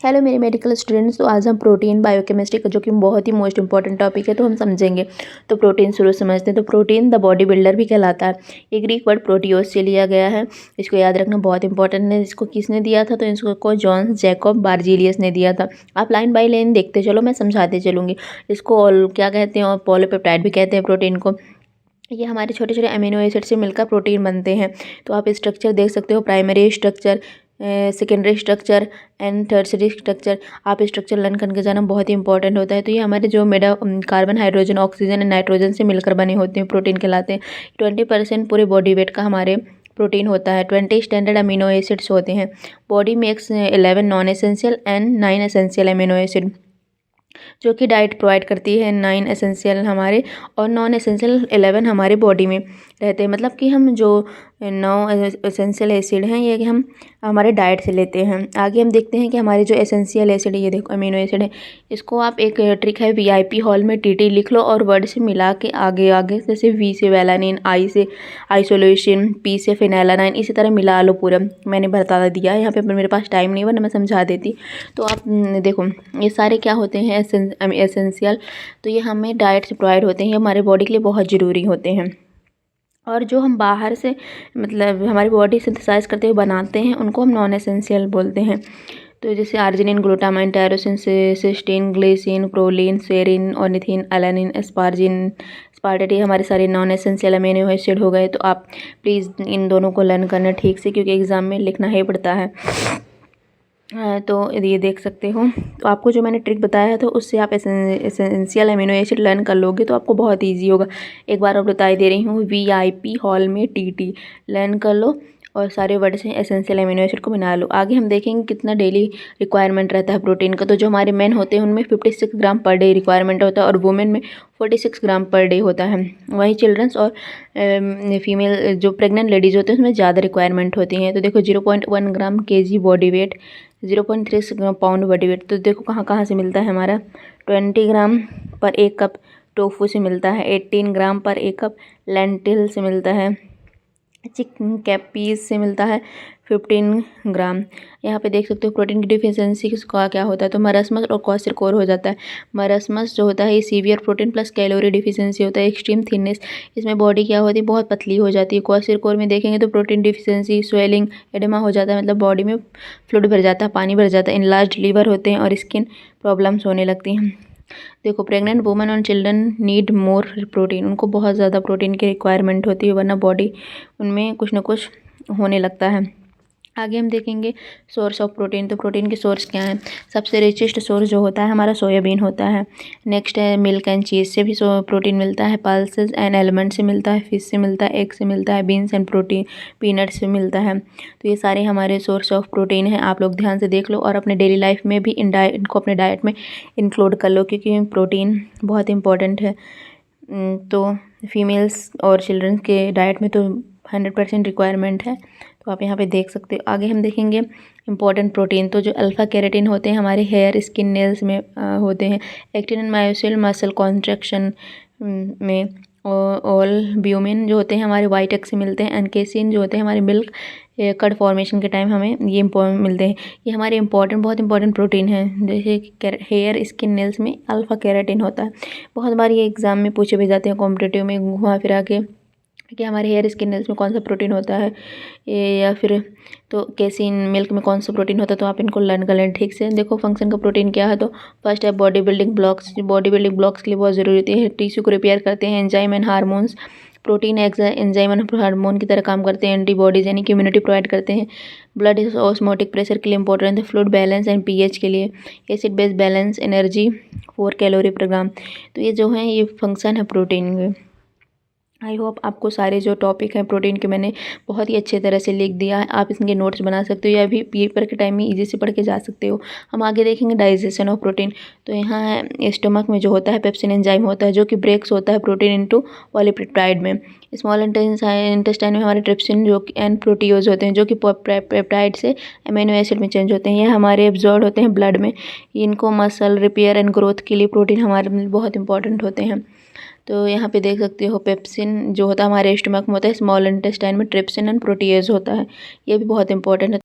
Hello मेरे medical students. तो आज हम प्रोटीन बायोकेमिस्ट्री का, जो कि बहुत ही मोस्ट इंपॉर्टेंट टॉपिक है, तो हम समझेंगे। तो प्रोटीन शुरू समझते हैं। तो प्रोटीन द बॉडी बिल्डर भी कहलाता है। ये ग्रीक वर्ड प्रोटियोस से लिया गया है। इसको याद रखना बहुत इंपॉर्टेंट है। इसको किसने दिया था? तो इसको जॉन जैकब बार्जीलियस ने दिया था। आप लाइन बाय लाइन देखते चलो, मैं समझाते चलूँगी। इसको क्या कहते हैं? और पॉलीपेप्टाइड भी कहते हैं प्रोटीन को। ये हमारे छोटे छोटे अमीनो एसिड से मिलकर प्रोटीन बनते हैं। तो आप स्ट्रक्चर देख सकते हो, primary structure, secondary structure and tertiary structure. आप स्ट्रक्चर लर्न करके जाना बहुत ही इंपॉर्टेंट होता है। तो ये हमारे जो carbon, hydrogen, oxygen and nitrogen से मिलकर बने होते हैं, प्रोटीन कहलाते हैं। 20% पूरे बॉडी वेट का हमारे प्रोटीन होता है। 20 स्टैंडर्ड अमीनो एसिड्स होते हैं। Body makes 11 non essential and 9 essential amino acid, जो कि डाइट प्रोवाइड करती है। 9 एसेंशियल हमारे और नॉन एसेंशियल 11 हमारे बॉडी में रहते हैं। मतलब कि हम जो 9 एसेंशियल एसिड हैं, ये हम हमारे डाइट से लेते हैं। आगे हम देखते हैं कि हमारे जो एसेंशियल एसिड है, ये देखो अमीनो एसिड है। इसको आप, एक ट्रिक है, वीआईपी हॉल में टीटी लिख लो और वर्ड से मिला के आगे आगे, जैसे वी से वेलानिन, आई से आइसोल्यूसिन, पी से फिनाइलानाइन, इसी तरह मिला लो पूरा। मैंने बता दिया है यहाँ पे, मेरे पास टाइम नहीं, वरना मैं समझा देती। तो आप देखो, ये सारे क्या होते हैं? एसेंशियल। तो ये हमें डाइट से प्रोवाइड होते हैं। ये हमारे बॉडी के लिए बहुत ज़रूरी होते हैं। और जो हम बाहर से, मतलब हमारी बॉडी सिंथेसाइज करते हुए बनाते हैं, उनको हम नॉन एसेंशियल बोलते हैं। तो जैसे arginine, glutamine, tyrosine, cysteine, glycine, proline, serine, ornithine, alanine, aspartate, ये हमारे सारे नॉन एसेंशियल अमीनो एसिड हो गए। तो आप प्लीज़ इन दोनों को लर्न करना ठीक से, क्योंकि एग्ज़ाम में लिखना ही पड़ता है। तो ये देख सकते हो। तो आपको जो मैंने ट्रिक बताया है, तो उससे आप एसेंशियल अमीनो एसिड लर्न कर लोगे तो आपको बहुत इजी होगा। एक बार और बता दे रही हूँ, वीआईपी हॉल में टीटी लर्न कर लो और सारे वर्ड से एसेंशियल अमीनो एसिड को बना लो। आगे हम देखेंगे कितना डेली रिक्वायरमेंट रहता है प्रोटीन का। तो जो हमारे मेन होते हैं, उनमें 56 ग्राम पर डे रिक्वायरमेंट होता है, और वुमेन में 46 ग्राम पर डे होता है। वहीं चिल्ड्रंस और फीमेल जो प्रेग्नेंट लेडीज़ होते हैं, उसमें ज़्यादा रिक्वायरमेंट होती हैं। तो देखो, 0.1 gram KG body weight, 0.3 pound body weight. तो देखो कहाँ कहाँ से मिलता है हमारा। 20 ग्राम पर 1 कप टोफू से मिलता है। 18 ग्राम पर 1 कप लेंटिल से मिलता है। चिकन कैपीज से मिलता है 15 ग्राम। यहाँ पे देख सकते हो प्रोटीन की डिफिशियंसी का क्या होता है। तो मरस्मस और क्वासिरकोर हो जाता है। मरस्मस जो होता है, ये severe protein plus calorie deficiency होता है। एक्सट्रीम थिननेस, इसमें बॉडी क्या होती है, बहुत पतली हो जाती है। क्वासिरकोर में देखेंगे तो प्रोटीन डिफिशियंसी, स्वेलिंग, एडेमा हो जाता है, मतलब बॉडी में फ्लूइड भर जाता है, पानी भर जाता है। इनलार्ज लीवर होते हैं और स्किन प्रॉब्लम्स होने लगती हैं। देखो, प्रेग्नेंट वुमेन और चिल्ड्रन नीड मोर प्रोटीन, उनको बहुत ज़्यादा प्रोटीन की रिक्वायरमेंट होती है, वरना बॉडी उनमें कुछ ना कुछ होने लगता है। आगे हम देखेंगे सोर्स ऑफ प्रोटीन। तो प्रोटीन के सोर्स क्या हैं? सबसे रिचेस्ट सोर्स जो होता है हमारा सोयाबीन होता है। नेक्स्ट है मिल्क एंड चीज़ से भी प्रोटीन मिलता है। पल्सेस एंड एलिमेंट से मिलता है। फिश से मिलता है। एग से मिलता है। बीन्स एंड प्रोटीन, पीनट से मिलता है। तो ये सारे हमारे सोर्स ऑफ प्रोटीन हैं। आप लोग ध्यान से देख लो और अपने डेली लाइफ में भी इनको अपने डाइट में इंक्लूड कर लो, क्योंकि प्रोटीन बहुत इंपॉर्टेंट है। तो फीमेल्स और चिल्ड्रन के डाइट में तो 100% रिक्वायरमेंट है। तो आप यहाँ पे देख सकते हो। आगे हम देखेंगे इंपॉर्टेंट प्रोटीन। तो जो अल्फ़ा केराटिन होते हैं हमारे हेयर, स्किन, नेल्स में होते हैं। Actin and myosin muscle contraction में। ऑल ब्यूमिन जो होते हैं हमारे वाइट एग से मिलते हैं। एंड केसिन जो होते हैं हमारे मिल्क कट फॉर्मेशन के टाइम हमें ये मिलते हैं। ये हमारे बहुत इंपॉर्टेंट प्रोटीन हैं। जैसे हेयर, स्किन, नेल्स में अल्फ़ा केराटिन होता है। बहुत बार ये एग्ज़ाम में पूछे भी जाते हैं, कॉम्पिटिटिव में घुमा फिरा के, कि हमारे हेयर, स्किन, नेल्स में कौन सा प्रोटीन होता है, या फिर तो केसिन मिल्क में कौन सा प्रोटीन होता है। तो आप इनको लर्न कर लें ठीक से। देखो फंक्शन का प्रोटीन क्या है। तो फर्स्ट है body building blocks. Body building blocks के लिए बहुत ज़रूरी होती है। टिश्यू को रिपेयर करते हैं। Enzyme and hormones, protein enzyme and hormone की तरह काम करते हैं। एंटीबॉडीज यानी कि इम्यूनिटी प्रोवाइड करते हैं। ब्लड ऑस्मोटिक प्रेशर के लिए इंपॉर्टेंट है। फ्लूइड बैलेंस एंड पीएच के लिए। Acid base balance, energy, 4 calorie पर ग्राम। तो ये जो है, ये फंक्शन है प्रोटीन के। आई होप आपको सारे जो टॉपिक हैं प्रोटीन के, मैंने बहुत ही अच्छे तरह से लिख दिया है। आप इसके नोट्स बना सकते हो या भी पेपर के टाइम में इजी से पढ़ के जा सकते हो। हम आगे देखेंगे डाइजेशन ऑफ प्रोटीन। तो यहाँ है स्टमक में जो होता है पेप्सिन एंजाइम होता है, जो कि ब्रेक्स होता है प्रोटीन इनटू पॉलीपेप्टाइड में। स्मॉल इंटेस्टाइन में हमारे ट्रिप्सिन जो एंड प्रोटीओज होते हैं, जो कि पेप्टाइड से अमीनो एसिड में चेंज होते हैं। ये हमारे एब्जॉर्ब होते हैं ब्लड में। इनको मसल रिपेयर एंड ग्रोथ के लिए प्रोटीन हमारे लिए बहुत इंपॉर्टेंट होते हैं। तो यहाँ पे देख सकते हो पेप्सिन जो होता है हमारे स्टमक में होता है। स्मॉल इंटेस्टाइन में ट्रिप्सिन एंड प्रोटीएज होता है। ये भी बहुत इंपॉर्टेंट है।